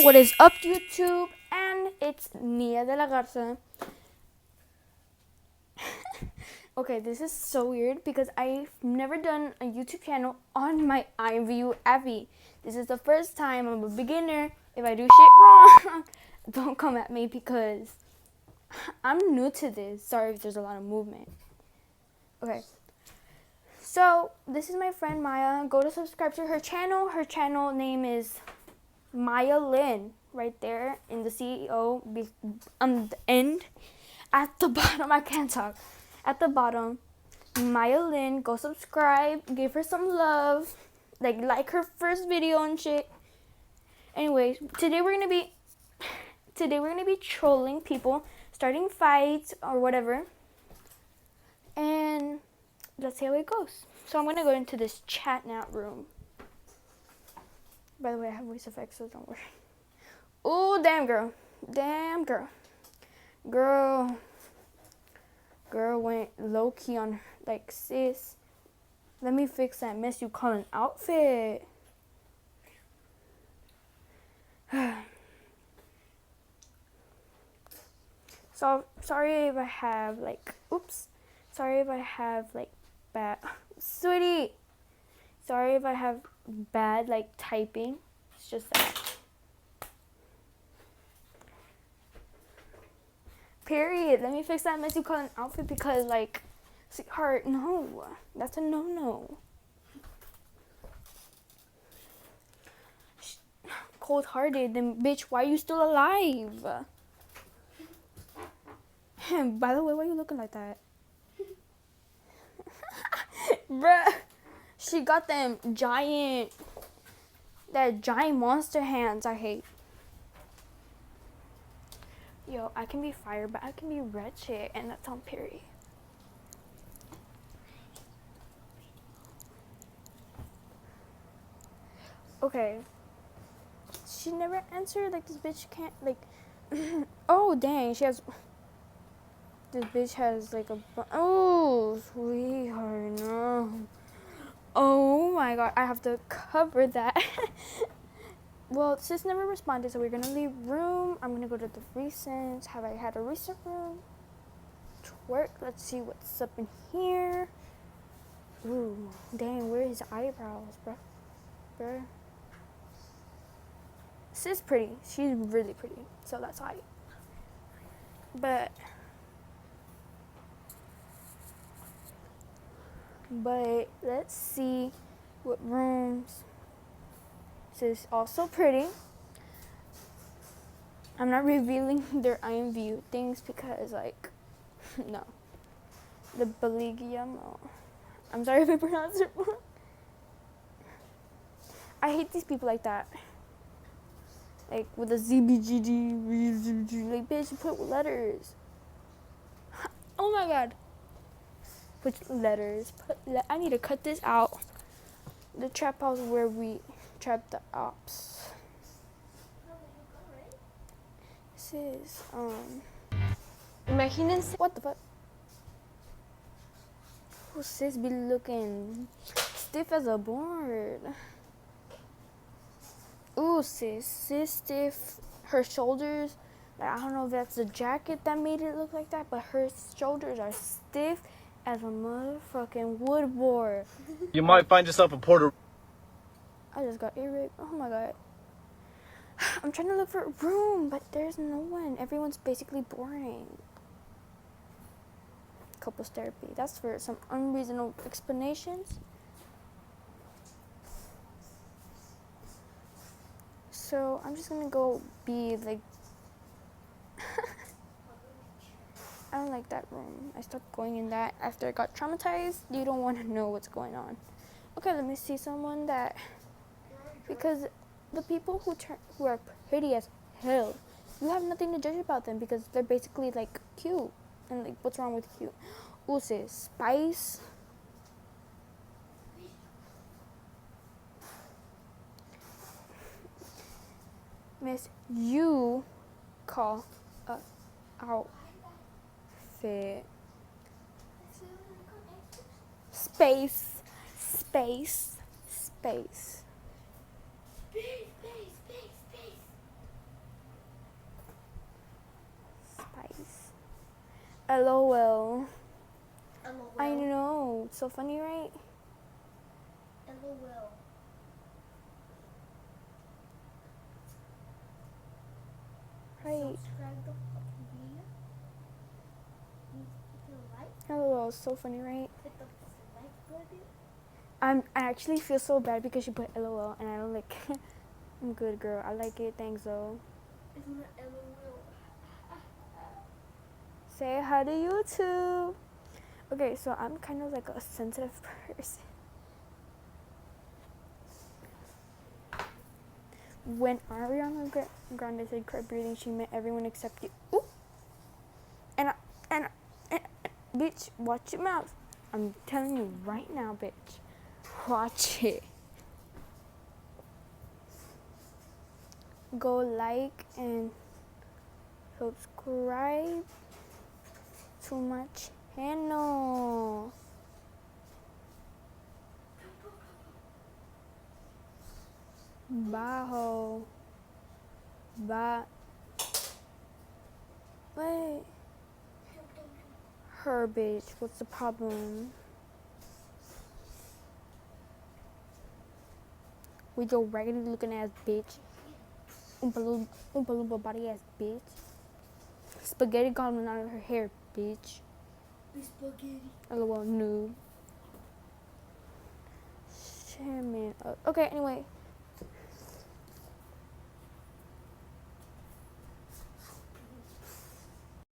What is up, YouTube? And it's Nia de la Garza. Okay, this is so weird because I've never done a YouTube channel on my Imvu Abby. This is the first time. I'm a beginner. If I do shit wrong, don't come at me because I'm new to this. Sorry if there's a lot of movement. Okay. So, this is my friend Maya. Go to subscribe to her channel. Her channel name is Maya Lynn, right there in the CEO on the end. At the bottom, I can't talk. At the bottom, Maya Lynn, go subscribe, give her some love, like her first video and shit. Anyways, today we're gonna be trolling people, starting fights or whatever, and let's see how it goes. So I'm gonna go into this chat now room. By the way, I have voice effects, so don't worry. Oh, damn girl. Damn girl. Girl went low-key on her. Like, sis, let me fix that mess you call an outfit. So, sorry if I have, bad, sweetie. Sorry if I have bad, typing. It's just that. Period. Let me fix that mess you call an outfit because, sweetheart, no. That's a no-no. Cold-hearted, then bitch, why are you still alive? By the way, why are you looking like that? Bruh, she got that giant monster hands I hate. Yo, I can be fire, but I can be wretched, and that's on period. Okay. She never answered, this bitch can't, oh, dang, this bitch has, oh, sweetheart, no. Oh, my God, I have to cover that. Well, sis never responded, so we're gonna leave room. I'm gonna go to the recents. Have I had a recent room? Twerk. Let's see what's up in here. Ooh, dang, where are his eyebrows, bruh? Sis pretty. She's really pretty, so that's hype. But let's see what rooms. Sis also pretty. I'm not revealing their Imvu things because, no. The Baligiamo. I'm sorry if I pronounced it wrong. I hate these people like that. With a ZBGD. Bitch, put letters. Oh my God. Put letters. I need to cut this out. The trap house where we trap the ops. Sis, Imagínense. what the fuck? Oh, sis be looking stiff as a board. Ooh, sis stiff. Her shoulders, I don't know if that's the jacket that made it look like that, but her shoulders are stiff as a motherfucking wood board. You might find yourself a Puerto. I just got ear-raped. Oh my God. I'm trying to look for a room, but there's no one. Everyone's basically boring. Couples therapy. That's for some unreasonable explanations. So I'm just gonna go be I don't like that room. I stopped going in that after I got traumatized. You don't want to know what's going on. Okay, let me see someone that, because the people who are pretty as hell, you have nothing to judge about them because they're basically cute. And what's wrong with cute? Ooh, sis, Spice. Miss, you call a outfit. Space. LOL. LOL. I know. It's so funny, right? LOL. Right. Subscribe the fucking video. Hit the like. LOL. It's so funny, right? Hit the like button. I actually feel so bad because you put LOL and I don't like. I'm good, girl. I like it. Thanks, though. It's not LOL. Say hi to YouTube. Okay, so I'm kind of like a sensitive person. When Ariana Grande said "quit breathing," she meant everyone except you. Ooh. And bitch, watch your mouth. I'm telling you right now, bitch. Watch it. Go like and subscribe to my channel. Bye, ho. Bye. Wait. Her, bitch. What's the problem? With your raggedy looking ass bitch. Oompa loompa body ass bitch. Spaghetti goblin out of her hair, bitch. Spaghetti. LOL, noob. Shit, man. Okay, anyway.